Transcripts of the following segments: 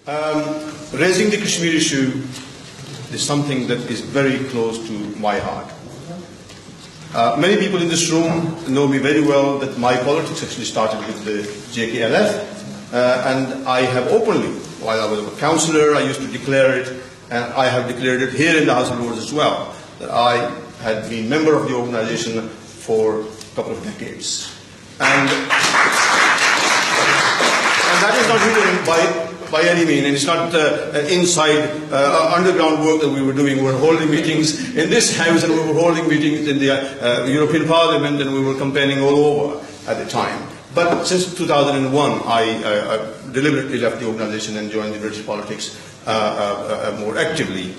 Raising the Kashmir issue is something that is very close to my heart. Many people in this room know me very well, that my politics actually started with the JKLF, and I have openly, while I was a councillor, I used to declare it, and I have declared it here in the House of Lords as well, that I had been member of the organisation for a couple of decades. And that is not hidden by any means, and it's not inside underground work that we were doing. We were holding meetings in this House, and we were holding meetings in the European Parliament, and we were campaigning all over at the time. But since 2001, I deliberately left the organisation and joined the British politics more actively,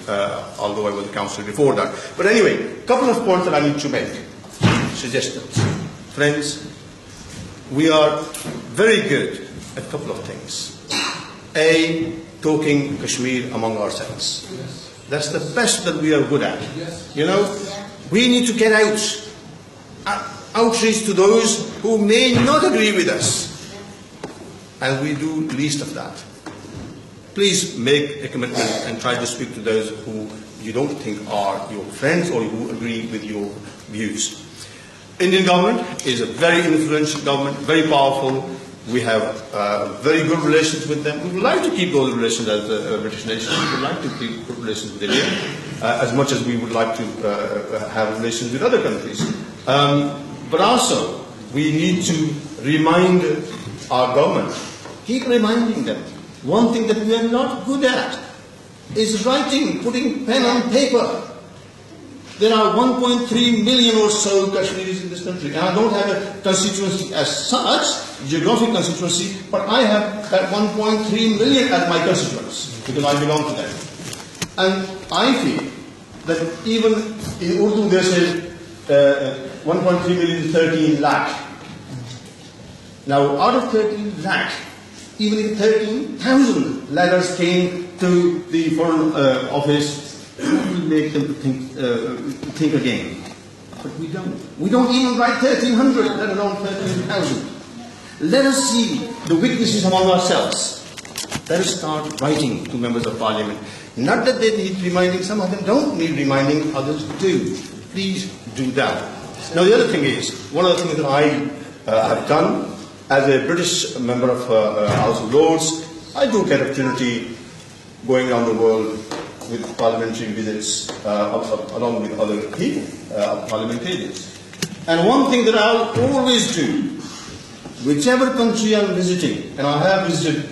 although I was a councillor before that. But anyway, a couple of points that I need to make, suggestions. Friends, we are very good at a couple of things. A, talking Kashmir among ourselves. Yes. That's the best that we are good at. Yes. You know, we need to get outreach to those who may not agree with us. And we do least of that. Please make a commitment and try to speak to those who you don't think are your friends or who agree with your views. Indian government is a very influential government, very powerful. We have very good relations with them. We would like to keep those relations as a British nation. We would like to keep good relations with India, as much as we would like to have relations with other countries. But also, we need to remind our government, keep reminding them, one thing that we are not good at is writing, putting pen on paper. There are 1.3 million or so Kashmiris in this country, and I don't have a constituency as such, geographic constituency, but I have that 1.3 million as my constituents, because I belong to them. And I feel that even in Urdu they say 1.3 million is 13 lakh. Now, out of 13 lakh, even if 13,000 letters came to the Foreign Office, who will make them think again? But we don't. We don't even write 1,300, let alone 13,000. Let us see the weaknesses among ourselves. Let us start writing to members of parliament. Not that they need reminding, some of them don't need reminding, others do. Please do that. Now the other thing is, one of the things that I have done as a British member of House of Lords, I do get opportunity going around the world with parliamentary visits along with other people, parliamentarians. And one thing that I'll always do, whichever country I'm visiting, and I have visited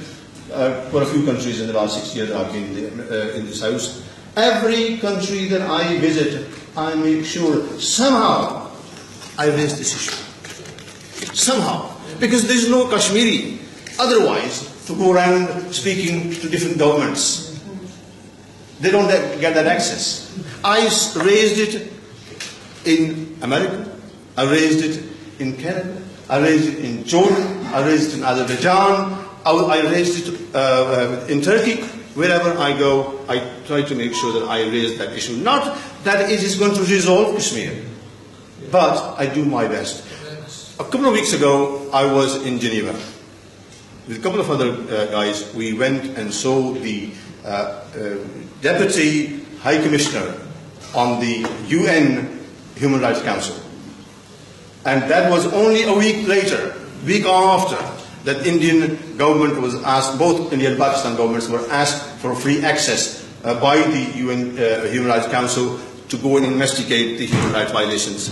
quite a few countries in the last 6 years I've been in this house, every country that I visit, I make sure somehow I raise this issue. Somehow. Because there's no Kashmiri otherwise to go around speaking to different governments. They don't get that access. I raised it in America, I raised it in Canada, I raised it in Jordan, I raised it in Azerbaijan, I raised it in Turkey. Wherever I go, I try to make sure that I raise that issue. Not that it is going to resolve Kashmir, but I do my best. A couple of weeks ago, I was in Geneva. With a couple of other guys, we went and saw the Deputy High Commissioner on the UN Human Rights Council. And that was only a week later, week after, that Indian government was asked, both India and Pakistan governments were asked for free access by the UN Human Rights Council to go and investigate the human rights violations.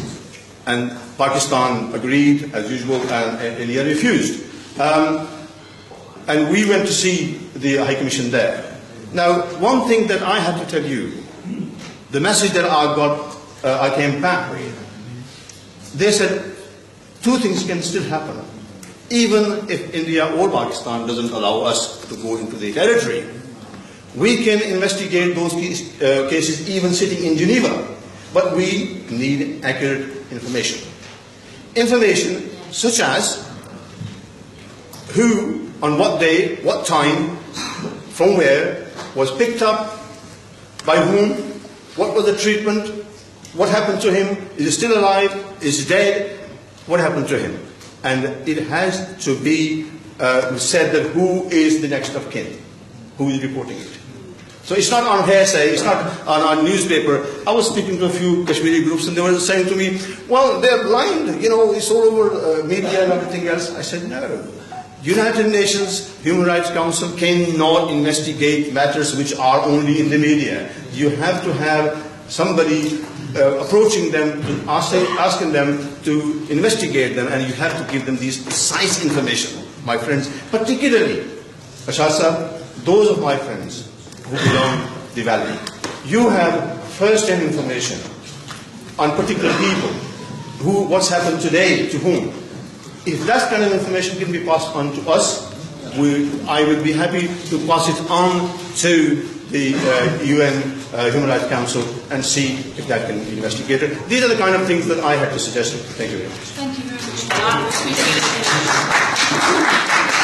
And Pakistan agreed, as usual, and India refused. And we went to see the High Commission there. Now, one thing that I have to tell you, the message that I got, I came back with, they said two things can still happen. Even if India or Pakistan doesn't allow us to go into the territory, we can investigate those cases even sitting in Geneva. But we need accurate information. Information such as who, on what day, what time, from where, was picked up, by whom, what was the treatment, what happened to him, is he still alive, is he dead, what happened to him. And it has to be said that who is the next of kin. who is reporting it. So it's not on hearsay, it's not on newspaper. I was speaking to a few Kashmiri groups and they were saying to me, well, they're blind, you know, it's all over media and everything else. I said, no. United Nations Human Rights Council cannot investigate matters which are only in the media. You have to have somebody approaching them, asking them to investigate them, and you have to give them these precise information, my friends. Particularly, Ashad Sahab, those of my friends who belong to the valley, you have first-hand information on particular people, what's happened today, to whom. If that kind of information can be passed on to us, I would be happy to pass it on to the UN Human Rights Council and see if that can be investigated. These are the kind of things that I had to suggest. Thank you very much. Thank you very much.